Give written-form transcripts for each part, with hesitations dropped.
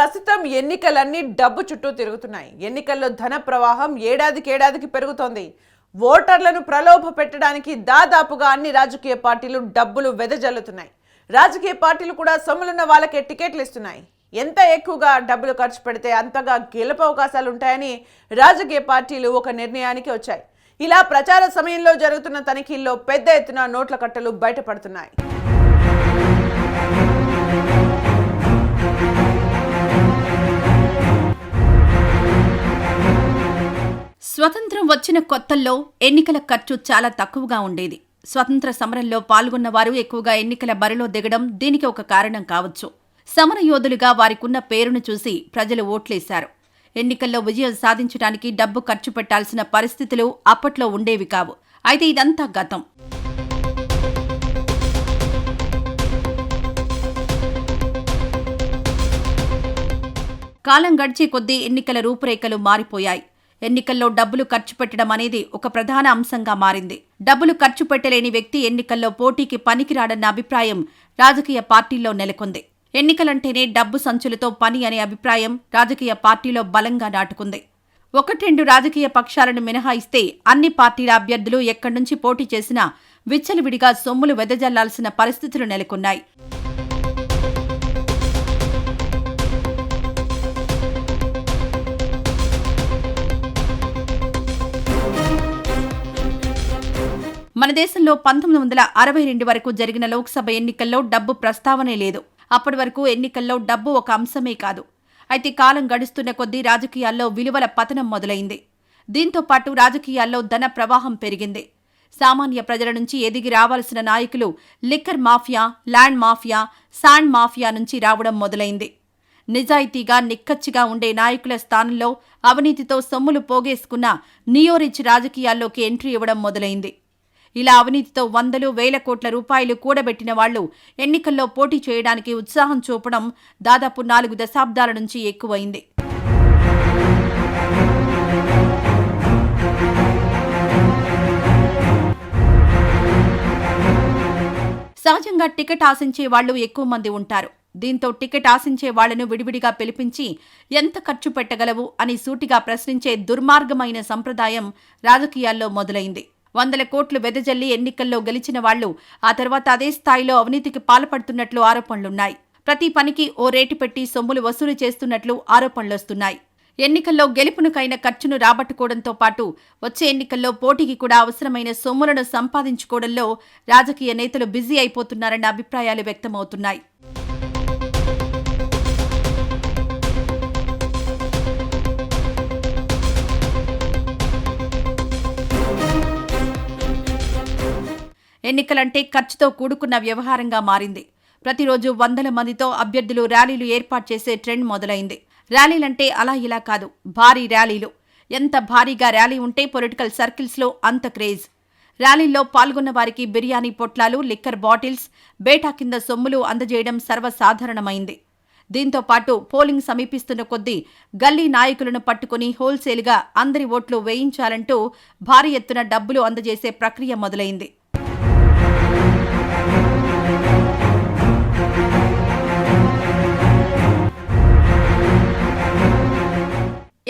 ప్రస్తుతం ఎన్నికలన్నీ డబ్బు చుట్టూ తిరుగుతున్నాయి. ఎన్నికల్లో ధన ప్రవాహం ఏడాదికి పెరుగుతోంది. ఓటర్లను ప్రలోభ పెట్టడానికి దాదాపుగా అన్ని రాజకీయ పార్టీలు డబ్బులు వెదజల్లుతున్నాయి. రాజకీయ పార్టీలు కూడా సొమ్ములున్న వాళ్ళకే టికెట్లు ఇస్తున్నాయి. ఎంత ఎక్కువగా డబ్బులు ఖర్చు పెడితే అంతగా గెలుపు అవకాశాలు ఉంటాయని రాజకీయ పార్టీలు ఒక నిర్ణయానికి వచ్చాయి. ఇలా ప్రచార సమయంలో జరుగుతున్న తనిఖీల్లో పెద్ద ఎత్తున నోట్ల కట్టలు బయటపడుతున్నాయి. స్వతంత్రం వచ్చిన కొత్తల్లో ఎన్నికల ఖర్చు చాలా తక్కువగా ఉండేది. స్వతంత్ర సమరంలో పాల్గొన్న వారు ఎక్కువగా ఎన్నికల బరిలో దిగడం దీనికి ఒక కారణం కావచ్చు. సమరయోధులుగా వారికున్న పేరును చూసి ప్రజలు ఓట్లేశారు. ఎన్నికల్లో విజయం సాధించడానికి డబ్బు ఖర్చు పెట్టాల్సిన పరిస్థితులు అప్పట్లో ఉండేవి కావు. అయితే ఇదంతా గతం. కాలం గడిచే కొద్దీ ఎన్నికల రూపురేఖలు మారిపోయాయి. ఎన్నికల్లో డబ్బులు ఖర్చు పెట్టడం అనేది ఒక ప్రధాన అంశంగా మారింది. డబ్బులు ఖర్చు పెట్టలేని వ్యక్తి ఎన్నికల్లో పోటీకి పనికిరాడన్న అభిప్రాయం రాజకీయ పార్టీల్లో నెలకొంది. ఎన్నికలంటేనే డబ్బు సంచులతో పని అనే అభిప్రాయం రాజకీయ పార్టీలో బలంగా నాటుకుంది. 1-2 రాజకీయ పక్షాలను మినహాయిస్తే అన్ని పార్టీల అభ్యర్థులు ఎక్కడి నుంచి పోటీ చేసినా విచ్చలవిడిగా సొమ్ములు వెదజల్లాల్సిన పరిస్థితులు నెలకొన్నాయి. మన దేశంలో 1962 వరకు జరిగిన లోక్సభ ఎన్నికల్లో డబ్బు ప్రస్తావనే లేదు. అప్పటి వరకు ఎన్నికల్లో డబ్బు ఒక అంశమే కాదు. అయితే కాలం గడుస్తున్న కొద్దీ రాజకీయాల్లో విలువల పతనం మొదలైంది. దీంతో పాటు రాజకీయాల్లో ధన ప్రవాహం పెరిగింది. సామాన్య ప్రజల నుంచి ఎదిగి రావాల్సిన నాయకులు liquor mafia, land mafia, sand mafia నుంచి రావడం మొదలైంది. నిజాయితీగా నిక్కచ్చిగా ఉండే నాయకుల స్థానంలో అవినీతితో సొమ్ములు పోగేసుకున్న నియోరిచ్ రాజకీయాల్లోకి ఎంట్రీ ఇవ్వడం మొదలైంది. ఇలా అవినీతితో 100,000 కోట్ల రూపాయలు కూడబెట్టిన వాళ్లు ఎన్నికల్లో పోటీ చేయడానికి ఉత్సాహం చూపడం దాదాపు 4 దశాబ్దాల నుంచి ఎక్కువైంది. సహజంగా టికెట్ ఆశించే వాళ్లు ఎక్కువ మంది ఉంటారు. దీంతో టికెట్ ఆశించే వాళ్లను విడివిడిగా పిలిపించి ఎంత ఖర్చు పెట్టగలవు అని సూటిగా ప్రశ్నించే దుర్మార్గమైన సంప్రదాయం రాజకీయాల్లో మొదలైంది. 100 కోట్లు వెదజల్లి ఎన్నికల్లో గెలిచిన వాళ్లు ఆ తర్వాత అదే స్థాయిలో అవినీతికి పాల్పడుతున్నట్లు ఆరోపణలున్నాయి. ప్రతి పనికి ఓ రేటు పెట్టి సొమ్ములు వసూలు చేస్తున్నట్లు ఆరోపణలొస్తున్నాయి. ఎన్నికల్లో గెలుపునకైన ఖర్చును రాబట్టుకోవడంతో పాటు వచ్చే ఎన్నికల్లో పోటీకి కూడా అవసరమైన సొమ్ములను సంపాదించుకోవడంలో రాజకీయ నేతలు బిజీ అయిపోతున్నారన్న అభిప్రాయాలు వ్యక్తమవుతున్నాయి. ఎన్నికలంటే ఖర్చుతో కూడుకున్న వ్యవహారంగా మారింది. ప్రతిరోజు 100 మందితో అభ్యర్థులు ర్యాలీలు ఏర్పాటు చేసే ట్రెండ్ మొదలైంది. ర్యాలీలంటే అలా ఇలా కాదు, భారీ ర్యాలీలు. ఎంత భారీగా ర్యాలీ ఉంటే పొలిటికల్ సర్కిల్స్లో అంత క్రేజ్. ర్యాలీల్లో పాల్గొన్న వారికి బిర్యానీ పొట్లాలు, లిక్కర్ బాటిల్స్, బేటా కింద సొమ్ములు అందజేయడం సర్వసాధారణమైంది. దీంతో పాటు పోలింగ్ సమీపిస్తున్న కొద్దీ గల్లీ నాయకులను పట్టుకుని హోల్సేల్గా అందరి ఓట్లు వేయించాలంటూ భారీ ఎత్తున డబ్బులు అందజేసే ప్రక్రియ మొదలైంది.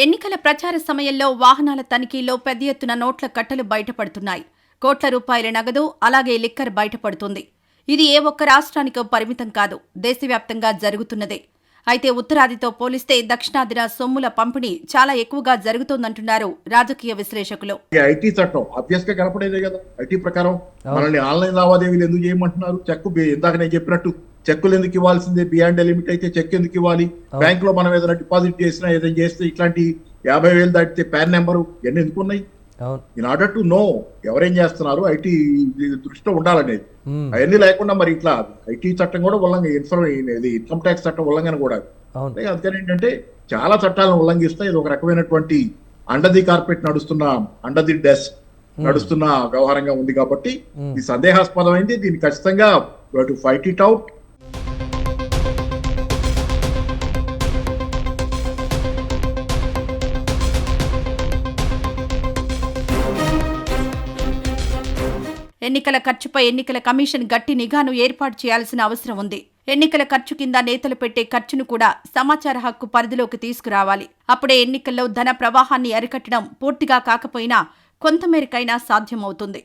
ఎన్నికల ప్రచార సమయంలో వాహనాల తనిఖీలో పెద్ద ఎత్తున నోట్ల కట్టలు బయటపడుతున్నాయి. కోట్ల రూపాయల నగదు, అలాగే లిక్కర్ బయటపడుతుంది. ఇది ఏ ఒక్క రాష్ట్రానికో పరిమితం కాదు, దేశవ్యాప్తంగా జరుగుతున్నదే. అయితే ఉత్తరాదితో పోలిస్తే దక్షిణాదిన సొమ్ముల పంపిణీ చాలా ఎక్కువగా జరుగుతోందంటున్నారు రాజకీయ విశ్లేషకులు. ఐటీ చట్టం ఆబ్వియస్ గా కనపడేదే కదా. ఐటీ ప్రకారం మనల్ని ఆన్లైన్ లావాదేవీలు ఎందుకు చేయమంటున్నారు? చెక్కు ఇందాక నేను చెప్పినట్టు చెక్కులు ఎందుకు ఇవ్వాల్సిందే? బియాండ్ లిమిట్ అయితే చెక్ ఎందుకు ఇవ్వాలి? బ్యాంక్ లో మనం ఏదైనా డిపాజిట్ చేసినా ఏదైనా చేస్తే ఇట్లాంటి 50,000 దాటితే పాన్ నెంబరు ఇవన్నీ ఎందుకు ఉన్నాయి? ఇన్ ఆర్డర్ టు నో ఎవరేం చేస్తున్నారు, ఐటీ దృష్టిలో ఉండాలనేది. అవన్నీ లేకుండా మరి ఇట్లా ఐటీ చట్టం కూడా ఇన్కమ్ ట్యాక్స్ చట్టం ఉల్లంఘన కూడా. అందుకని ఏంటంటే చాలా చట్టాలను ఉల్లంఘిస్తా ఇది ఒక రకమైనటువంటి అండర్ ది కార్పెట్ నడుస్తున్న, అండర్ ది డెస్క్ నడుస్తున్న వ్యవహారంగా ఉంది. కాబట్టి ఇది సందేహాస్పదమైంది. దీన్ని ఖచ్చితంగా టు ఫైట్ ఇట్ అవుట్. ఎన్నికల ఖర్చుపై ఎన్నికల కమిషన్ గట్టి నిఘాను ఏర్పాటు చేయాల్సిన అవసరం ఉంది. ఎన్నికల ఖర్చు కింద నేతలు పెట్టే ఖర్చును కూడా సమాచార హక్కు పరిధిలోకి తీసుకురావాలి. అప్పుడే ఎన్నికల్లో ధన ప్రవాహాన్ని అరికట్టడం పూర్తిగా కాకపోయినా కొంతమేరకైనా సాధ్యమవుతుంది.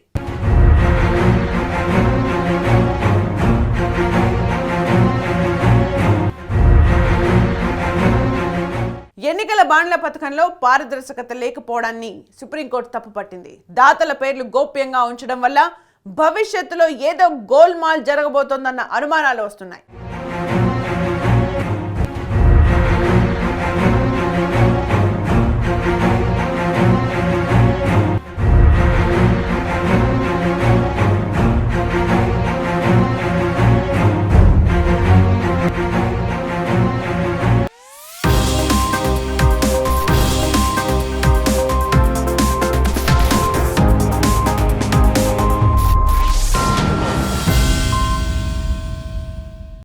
ఎన్నికల బాండ్ల పథకంలో పారదర్శకత లేకపోవడాన్ని సుప్రీంకోర్టు తప్పుపట్టింది. దాతల పేర్లు గోప్యంగా ఉంచడం వల్ల భవిష్యత్తులో ఏదో గోల్మాల్ జరగబోతోందన్న అనుమానాలు వస్తున్నాయి.